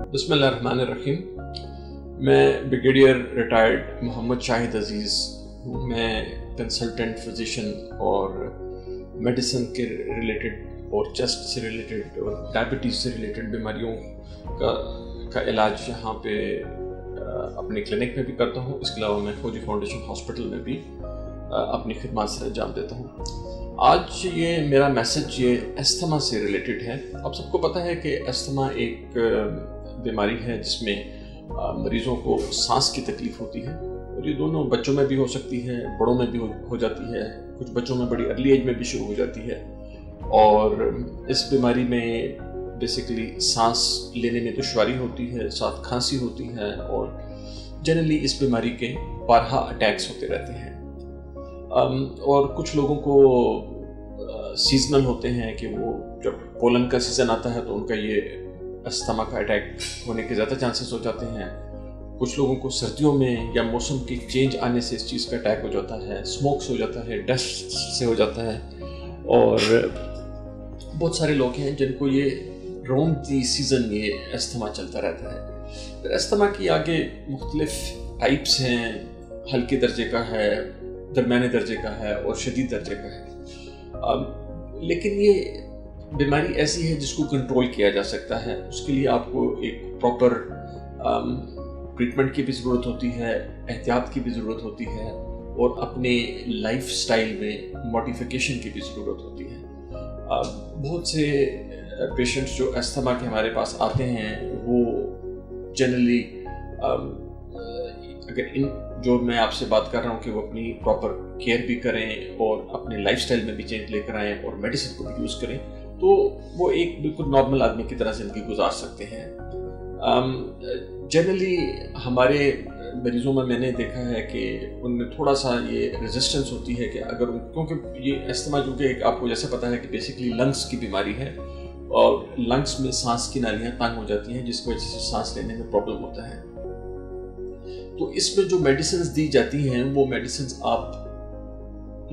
बिस्मिल्लाहिर्रहमानिर्रहीम। मैं brigadier retired Mohammad Shahid अजीज़ हूँ। मैं कंसल्टेंट फिजिशियन और मेडिसिन के रिलेटेड और चेस्ट से रिलेटेड और डायबिटीज़ से रिलेटेड बीमारियों का इलाज यहाँ पे अपने क्लिनिक में भी करता हूँ। इसके अलावा मैं फौजी फाउंडेशन हॉस्पिटल में भी अपनी खिदमत से अंजाम देता हूँ। आज ये मेरा मैसेज ये अस्थमा से रिलेटेड है। आप सबको पता है कि अस्थमा एक बीमारी है जिसमें मरीज़ों को सांस की तकलीफ़ होती है, और ये दोनों बच्चों में भी हो सकती है, बड़ों में भी हो जाती है। कुछ बच्चों में बड़ी अर्ली एज में भी शुरू हो जाती है, और इस बीमारी में बेसिकली सांस लेने में दुश्वारी होती है, साथ खांसी होती है, और जनरली इस बीमारी के बारहा अटैक्स होते रहते हैं। और कुछ लोगों को सीजनल होते हैं कि वो जब पोलन का सीज़न आता है तो उनका ये अस्थमा का अटैक होने के ज़्यादा चांसेस हो जाते हैं। कुछ लोगों को सर्दियों में या मौसम की चेंज आने से इस चीज़ का अटैक हो जाता है, स्मोक से हो जाता है, डस्ट से हो जाता है, और बहुत सारे लोग हैं जिनको ये राउंड दी सीज़न ये अस्थमा चलता रहता है। फिर अस्थमा की आगे मुख्तलिफ टाइप्स हैं, हल्के दर्जे का है, दरमियाने दर्जे का है और शदीद दर्जे का है। लेकिन ये बीमारी ऐसी है जिसको कंट्रोल किया जा सकता है। उसके लिए आपको एक प्रॉपर ट्रीटमेंट की भी ज़रूरत होती है, एहतियात की भी ज़रूरत होती है, और अपने लाइफ स्टाइल में मॉडिफिकेशन की भी ज़रूरत होती है। बहुत से पेशेंट्स जो अस्थमा के हमारे पास आते हैं वो जनरली अगर इन जो मैं आपसे बात कर रहा हूँ कि वो अपनी प्रॉपर केयर भी करें और अपने लाइफस्टाइल में भी चेंज लेकर आएँ और मेडिसिन को भी यूज़ करें, तो वो एक बिल्कुल नॉर्मल आदमी की तरह ज़िंदगी गुजार सकते हैं। जनरली हमारे मरीज़ों में मैंने देखा है कि उनमें थोड़ा सा ये रेजिस्टेंस होती है कि अगर क्योंकि ये अस्थमा जो कि आपको जैसे पता है कि बेसिकली लंग्स की बीमारी है, और लंग्स में सांस की नालियाँ तंग हो जाती हैं जिसकी वजह से सांस लेने में प्रॉब्लम होता है। तो इसमें जो मेडिसिन दी जाती हैं वो मेडिसिन आप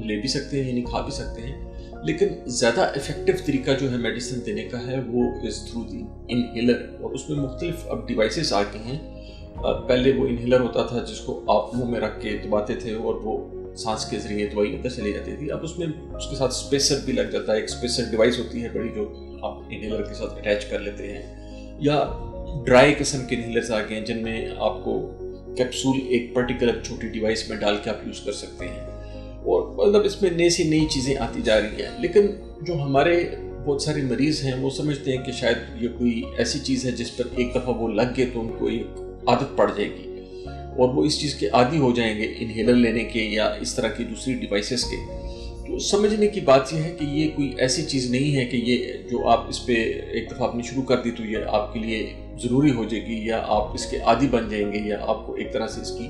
ले भी सकते हैं यानी खा भी सकते हैं, लेकिन ज़्यादा इफेक्टिव तरीका जो है मेडिसिन देने का है वो इज़ थ्रू दी इनहेलर। और उसमें मुख्तलिफ अब डिवाइसेस आ गए हैं। पहले वो इनहेलर होता था जिसको आप मुंह में रख के दबाते थे और वो सांस के ज़रिए दवाई अंदर चली जाती थी। अब उसमें उसके साथ स्पेसर भी लग जाता है, एक स्पेसर डिवाइस होती है बड़ी जो आप इनहेलर के साथ अटैच कर लेते हैं। या ड्राई किस्म के इनहेलर्स आ गए हैं जिनमें आपको कैप्सूल एक पर्टिकुलर छोटी डिवाइस में डाल के आप यूज़ कर सकते हैं। और मतलब इसमें नई सी नई चीज़ें आती जा रही हैं, लेकिन जो हमारे बहुत सारे मरीज़ हैं वो समझते हैं कि शायद ये कोई ऐसी चीज़ है जिस पर एक दफ़ा वो लग गए तो उनको एक आदत पड़ जाएगी और वो इस चीज़ के आदी हो जाएंगे इनहेलर लेने के या इस तरह की दूसरी डिवाइसेस के। तो समझने की बात यह है कि ये कोई ऐसी चीज़ नहीं है कि ये जो आप इस पे एक दफ़ा आपने शुरू कर दी तो ये आपके लिए ज़रूरी हो जाएगी या आप इसके आदी बन जाएंगे या आपको एक तरह से इसकी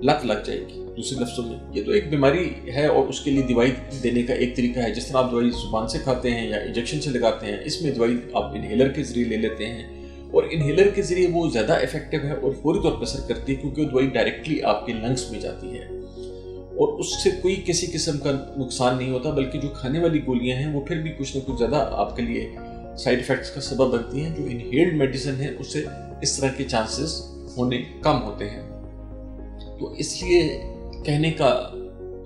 लत लग जाएगी। दूसरे लफ्ज़ों में ये तो एक बीमारी है और उसके लिए दवाई देने का एक तरीका है। जिस तरह आप दवाई जुबान से खाते हैं या इंजेक्शन से लगाते हैं, इसमें दवाई आप इनहेलर के ज़रिए ले लेते हैं, और इनहेलर के ज़रिए वो ज़्यादा इफेक्टिव है और फौरी तौर पर असर करती है क्योंकि वो दवाई डायरेक्टली आपके लंग्स में जाती है और उससे कोई किसी किस्म का नुकसान नहीं होता, बल्कि जो खाने वाली गोलियां हैं वो फिर भी कुछ ना कुछ ज़्यादा आपके लिए साइड इफ़ेक्ट्स का सबब बनती हैं। जो इनहेल्ड मेडिसिन है उससे इस तरह के चांसेस होने कम होते हैं। तो इसलिए कहने का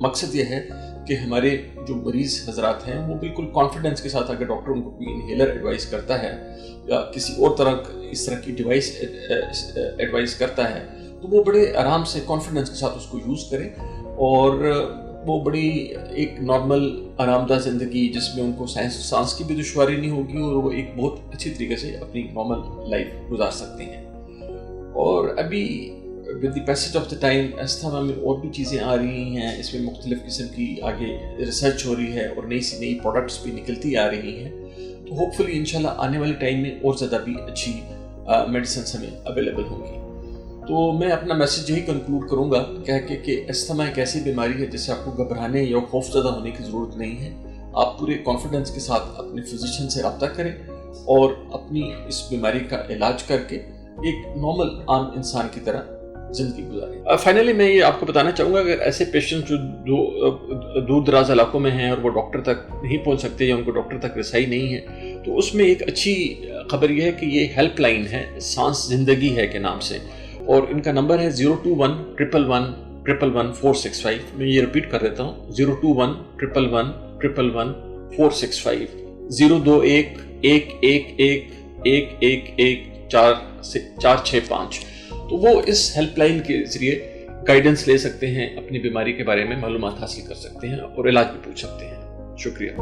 मकसद ये है कि हमारे जो मरीज़ हजरात हैं वो बिल्कुल कॉन्फिडेंस के साथ अगर डॉक्टर उनको कोई इनहेलर एडवाइस करता है या किसी और तरह इस तरह की डिवाइस एडवाइस करता है तो वो बड़े आराम से कॉन्फिडेंस के साथ उसको यूज़ करें, और वो बड़ी एक नॉर्मल आरामदाह ज़िंदगी जिसमें उनको सांस की भी दुश्वारी नहीं होगी और वो एक बहुत अच्छी तरीके से अपनी नॉर्मल लाइफ गुजार सकते हैं। और अभी with the passage of the time asthma में और भी चीज़ें आ रही हैं, इसमें मुख्तलिफ किस्म की आगे रिसर्च हो रही है और नई सी नई प्रोडक्ट्स भी निकलती आ रही हैं। तो होपफुली इंशाल्लाह आने वाले टाइम में और ज़्यादा भी अच्छी मेडिसिन हमें अवेलेबल होंगी। तो मैं अपना मैसेज यही कंक्लूड करूँगा कह के कि अस्थमा एक ऐसी बीमारी है जिससे आपको घबराने या खौफज़दा होने की ज़रूरत नहीं है। आप पूरे कॉन्फिडेंस के साथ अपने फिजिशियन से रब्ता करें और अपनी इस बीमारी का इलाज करके एक नॉर्मल आम इंसान की तरह ज़िंदगी गुजारें। फाइनली मैं ये आपको बताना चाहूँगा अगर ऐसे पेशेंट जो दूर दराज इलाकों में हैं और वो डॉक्टर तक नहीं पहुँच सकते या उनको डॉक्टर तक रसाई नहीं है, तो उसमें एक अच्छी खबर ये है कि ये हेल्पलाइन है, सांस जिंदगी है के नाम से, और इनका नंबर है 021-111-111-465। मैं ये रिपीट कर देता हूँ, 021-111-111-465, 021-111-111-465। तो वो इस हेल्पलाइन के जरिए गाइडेंस ले सकते हैं, अपनी बीमारी के बारे में मालूमात हासिल कर सकते हैं और इलाज भी पूछ सकते हैं। शुक्रिया।